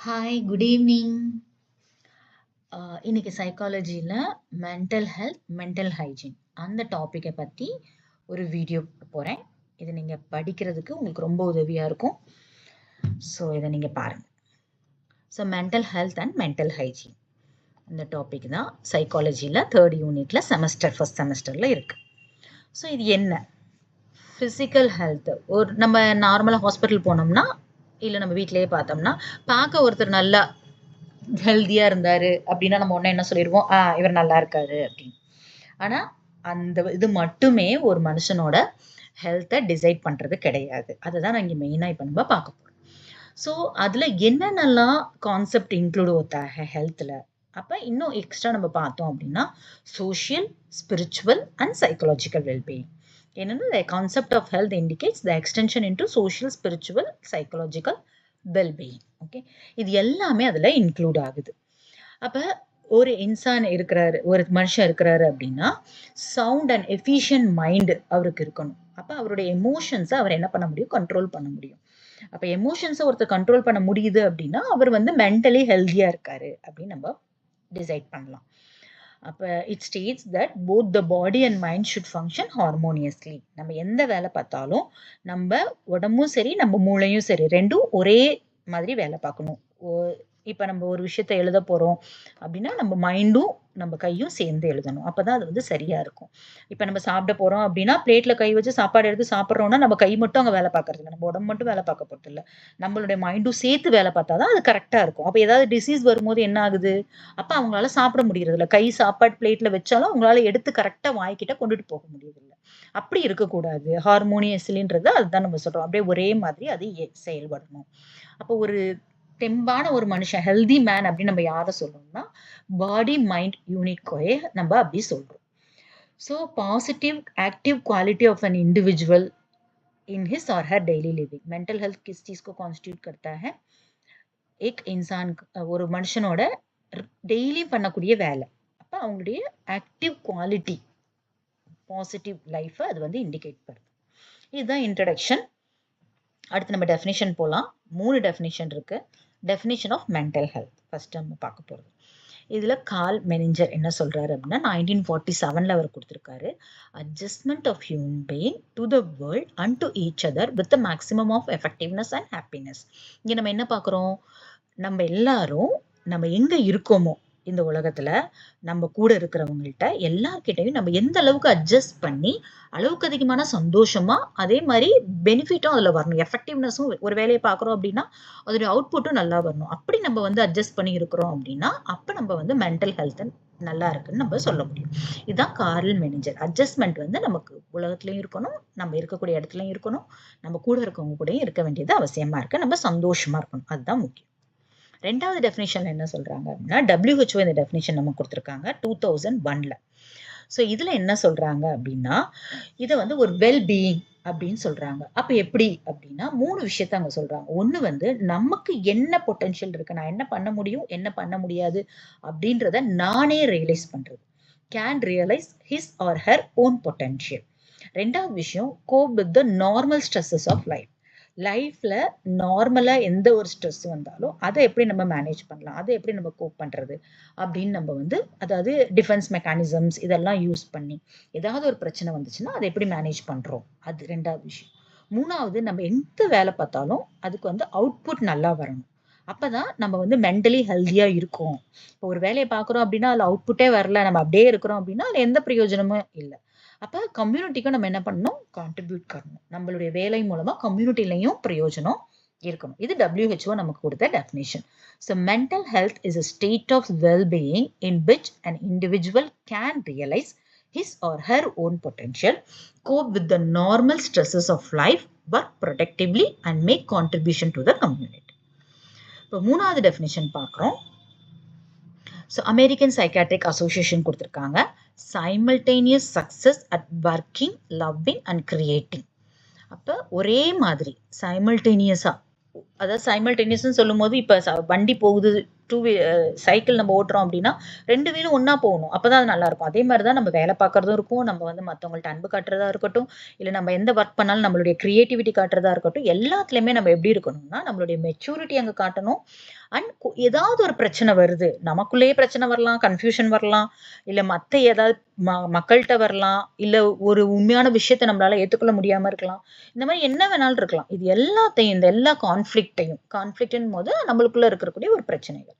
Hi, good evening. இன்னைக்கு சைக்காலஜியில் mental health, mental hygiene அந்த டாப்பிக்கை பற்றி ஒரு வீடியோ போகிறேன். இதை நீங்கள் படிக்கிறதுக்கு உங்களுக்கு ரொம்ப உதவியாக இருக்கும். ஸோ இதை நீங்கள் பாருங்கள். So mental health and mental hygiene இந்த டாபிக் தான் சைக்காலஜியில் 3rd யூனிட்டில் ஃபர்ஸ்ட் செமஸ்டரில் இருக்குது. ஸோ இது என்ன? Physical health. நம்ம நார்மலாக ஹாஸ்பிட்டல் போனோம்னா இல்லை நம்ம வீட்டிலேயே பார்த்தோம்னா பார்க்க ஒருத்தர் நல்லா ஹெல்த்தியாக இருந்தார் அப்படின்னா நம்ம உடனே என்ன சொல்லிடுவோம், இவர் நல்லா இருக்காரு அப்படின்னு. ஆனால் அந்த இது மட்டுமே ஒரு மனுஷனோட ஹெல்த்தை டிசைட் பண்ணுறது கிடையாது. அதை தான் நான் இங்கே மெயினாக இப்போ நம்ம பார்க்க போகிறோம். ஸோ அதில் என்னென்னலாம் கான்செப்ட் இன்க்ளூட் होता ஹெல்த்தில். அப்போ இன்னும் எக்ஸ்ட்ரா நம்ம பார்த்தோம் அப்படின்னா social, spiritual and psychological wellbeing. என்னென்னா the concept of health indicates the extension into social, spiritual, psychological well-being. Okay, இது எல்லாமே அதில் இன்க்ளூட் ஆகுது. அப்போ ஒரு இன்சான் இருக்கிறாரு, ஒரு மனுஷன் இருக்கிறாரு அப்படின்னா சவுண்ட் அண்ட் எஃபிஷியன்ட் மைண்டு அவருக்கு இருக்கணும். அப்போ அவருடைய எமோஷன்ஸை அவர் என்ன பண்ண முடியும், கண்ட்ரோல் பண்ண முடியும். அப்போ எமோஷன்ஸை ஒருத்தர் கண்ட்ரோல் பண்ண முடியுது அப்படின்னா அவர் மென்டலி ஹெல்த்தியாக இருக்காரு அப்படின்னு நம்ம டிசைட் பண்ணலாம். அப்போ it states that both the body and mind should function harmoniously. நம்ம எந்த வேலை பார்த்தாலும் நம்ம உடம்பும் சரி நம்ம மூளையும் சரி ரெண்டும் ஒரே மாதிரி வேலை பார்க்கணும். இப்போ நம்ம ஒரு விஷயத்த எழுத போகிறோம் அப்படின்னா நம்ம மைண்டும் நம்ம கையும் சேர்ந்து எழுதணும். அப்போ தான் அது சரியாக இருக்கும். இப்போ நம்ம சாப்பிட போகிறோம் அப்படின்னா பிளேட்டில் கை வச்சு சாப்பாடு எடுத்து சாப்பிட்றோன்னா நம்ம கை மட்டும் அங்கே வேலை பார்க்கறது இல்லை, நம்ம உடம்பு மட்டும் வேலை பார்க்க போகிறது இல்லை, நம்மளுடைய மைண்டும் சேர்த்து வேலை பார்த்தா தான் அது கரெக்டாக இருக்கும். அப்போ ஏதாவது டிசீஸ் வரும்போது என்ன ஆகுது, அப்போ அவங்களால சாப்பிட முடியறது இல்லை. கை சாப்பாடு பிளேட்டில் வச்சாலும் அவங்களால எடுத்து கரெக்டாக வாய்க்கிட்ட கொண்டுட்டு போக முடியறதில்லை. அப்படி இருக்கக்கூடாது. ஹார்மோனியஸ்லின்றது அதுதான் நம்ம சொல்கிறோம். அப்படியே ஒரே மாதிரி அது செயல்படணும். அப்போ ஒரு தெம்பான ஒரு மனுஷன், ஹெல்தி மேன் அப்படின்னு நம்ம யாரை சொல்லணும்னா பாடி மைண்ட் யூனிட்கோயே நம்ம அப்படி சொல்றோம். So positive active quality of an individual in his or her daily living. Mental health किस चीज को कॉन्स्टिट्यूट करता है? एक इंसान, ஒரு மனுஷனோட டெய்லி பண்ணக்கூடிய வேலை. அப்போ அவங்களுடைய ஆக்டிவ் குவாலிட்டி, பாசிட்டிவ் லைஃபை அது இண்டிகேட் பண்ணுது. இதுதான் இன்ட்ரடக்ஷன். அடுத்து நம்ம டெஃபினிஷன் போகலாம். 3 டெஃபினிஷன் இருக்கு. Definition of mental health first நம்ம பார்க்க போகிறது. இதில் கார்ல் மெனிஞ்சர் என்ன சொல்கிறாரு அப்படின்னா 1947 அவர் கொடுத்துருக்காரு. Adjustment of human being to the world and to each other with the maximum of effectiveness and happiness. இங்கே நம்ம என்ன பார்க்குறோம், நம்ம எல்லாரும் நம்ம எங்கே இருக்கோமோ இந்த உலகத்தில் நம்ம கூட இருக்கிறவங்கள்ட்ட எல்லார்கிட்டையும் நம்ம எந்த அளவுக்கு அட்ஜஸ்ட் பண்ணி அளவுக்கு அதிகமான சந்தோஷமா அதே மாதிரி பெனிஃபிட்டும் அதில் வரணும், எஃபெக்டிவ்னஸும். ஒரு வேலையை பார்க்குறோம் அப்படின்னா அதோடைய அவுட்புட்டும் நல்லா வரணும். அப்படி நம்ம அட்ஜஸ்ட் பண்ணி இருக்கிறோம் அப்படின்னா அப்போ நம்ம மென்டல் ஹெல்த் நல்லா இருக்குன்னு நம்ம சொல்ல முடியும். இதுதான் கார்ல் மெனிஞ்சர். அட்ஜஸ்ட்மெண்ட் நமக்கு உலகத்துலையும் இருக்கணும், நம்ம இருக்கக்கூடிய இடத்துலையும் இருக்கணும், நம்ம கூட இருக்கவங்க கூடயும் இருக்க வேண்டியது அவசியமா இருக்கு. நம்ம சந்தோஷமா இருக்கணும், அதுதான் முக்கியம். ரெண்டாவது டெஃபினிஷன் என்ன சொல்றாங்க அப்படின்னா WHO இந்த டெஃபினிஷன் நம்ம கொடுத்துருக்காங்க 2001ல. ஸோ இதுல என்ன சொல்றாங்க அப்படின்னா இதை ஒரு வெல் பீயிங் அப்படின்னு சொல்றாங்க. அப்ப எப்படி அப்படின்னா 3 விஷயத்த அங்க சொல்றாங்க. ஒண்ணு நமக்கு என்ன பொட்டன்ஷியல் இருக்கு, நான் என்ன பண்ண முடியும் என்ன பண்ண முடியாது அப்படின்றத நானே ரியலைஸ் பண்றது, can realise his or her own potential. ரெண்டாவது விஷயம் cope with the normal stresses of life. லைஃப்ல நார்மலா எந்த ஒரு ஸ்ட்ரெஸ் வந்தாலும் அதை எப்படி நம்ம மேனேஜ் பண்ணலாம், அதை எப்படி நம்ம கோப் பண்றது அப்படின்னு நம்ம அதாவது டிஃபென்ஸ் மெக்கானிசம்ஸ் இதெல்லாம் யூஸ் பண்ணி ஏதாவது ஒரு பிரச்சனை வந்துச்சுன்னா அதை எப்படி மேனேஜ் பண்றோம், அது ரெண்டாவது விஷயம். மூணாவது நம்ம எந்த வேலை பார்த்தாலும் அதுக்கு அவுட்புட் நல்லா வரணும். அப்பதான் நம்ம மென்டலி ஹெல்த்தியா இருக்கோம். இப்போ ஒரு வேலையை பார்க்குறோம் அப்படின்னா அதுல அவுட்புட்டே வரல, நம்ம அப்படியே இருக்கிறோம் அப்படின்னா அதுல எந்த பிரயோஜனமும் இல்லை. அப்போ கம்யூனிட்டிக்கும் நம்ம என்ன பண்ணணும், கான்ட்ரிபியூட் பண்ணணும். நம்மளுடைய வேலை மூலமா கம்யூனிட்டிலையும் பிரயோஜனம் இருக்கணும். இது WHO நமக்கு கொடுத்த definition. So mental health is a state of well-being in which an individual can realize his or her own potential, cope with the normal stresses of life, work productively and make contribution to the community. இப்போ மூணாவது definition பார்க்குறோம். So American psychiatric association கொடுத்துருக்காங்க. Simultaneous success at working, loving and creating. அப்போ ஒரே மாதிரி சைமல்டேனியஸாக, அதாவது சைமல்டேனியஸ்ன்னு சொல்லும் போது இப்போ வண்டி போகுது சைக்கிள் நம்ம ஓட்டுறோம் அப்படின்னா 2 வீலும் ஒண்ணா போகணும். அப்பதான் அது நல்லா இருக்கும். அதே மாதிரி தான் நம்ம வேலை பார்க்கறதும் இருக்கும். நம்ம வந்து மத்தவங்கள்ட்ட அன்பு காட்டுறதா இருக்கட்டும், இல்ல நம்ம எந்த ஒர்க் பண்ணாலும் நம்மளுடைய கிரியேட்டிவிட்டி காட்டுறதா இருக்கட்டும், எல்லாத்துலயுமே நம்ம எப்படி இருக்கணும்னா, நம்மளுடைய மெச்சூரிட்டி அங்க காட்டணும். அண்ட் ஏதாவது ஒரு பிரச்சனை வருது. நமக்குள்ளேயே பிரச்சனை வரலாம், கன்ஃப்யூஷன் வரலாம், இல்ல மத்த ஏதாவது மக்கள்ட்ட வரலாம், இல்ல ஒரு உண்மையான விஷயத்த நம்மளால ஏத்துக்கொள்ள முடியாம இருக்கலாம். இந்த மாதிரி என்ன வேணாலும் இருக்கலாம். இது எல்லாத்தையும் இந்த எல்லா கான்ஃப்ளிக்ட்ன்னு போது நம்மளுக்குள்ள இருக்கக்கூடிய ஒரு பிரச்சனைகள்.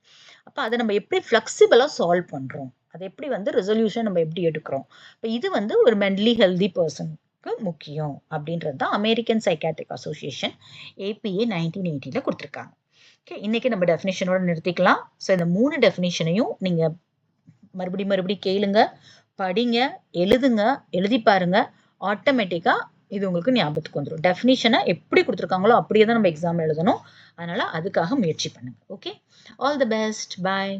அப்ப அத நம்ம எப்படி ஃப்ளெக்சிபிளா சால்வ் பண்றோம்? அத எப்படி வந்து ரெசல்யூஷன் நம்ம எப்படி எடுக்கிறோம்? இப்ப இது வந்து ஒரு மென்டலி ஹெல்தி பெர்சனுக்கு முக்கியம் அப்படின்றது தான் அமெரிக்கன் சைக்காட்ரிக் அசோசியேஷன் APA 1980ல குடுத்திருக்காங்க. ஓகே. இன்னைக்கு நம்ம டெஃபினிஷனோட நிறுத்திக்கலாம். ஸோ இந்த 3 டெஃபினிஷனையும் நீங்க மறுபடியும் கேளுங்க, படிங்க, எழுதுங்க, எழுதி பாருங்க. ஆட்டோமேட்டிக்கா இது உங்களுக்கு ஞாபகத்துக்கு வந்துரும். டெஃபினிஷன எப்படி குடுத்துருக்காங்களோ அப்படியே தான் நம்ம எக்ஸாம் எழுதணும். அதனால அதுக்காக முயற்சி பண்ணுங்க. Okay. All the best. Bye.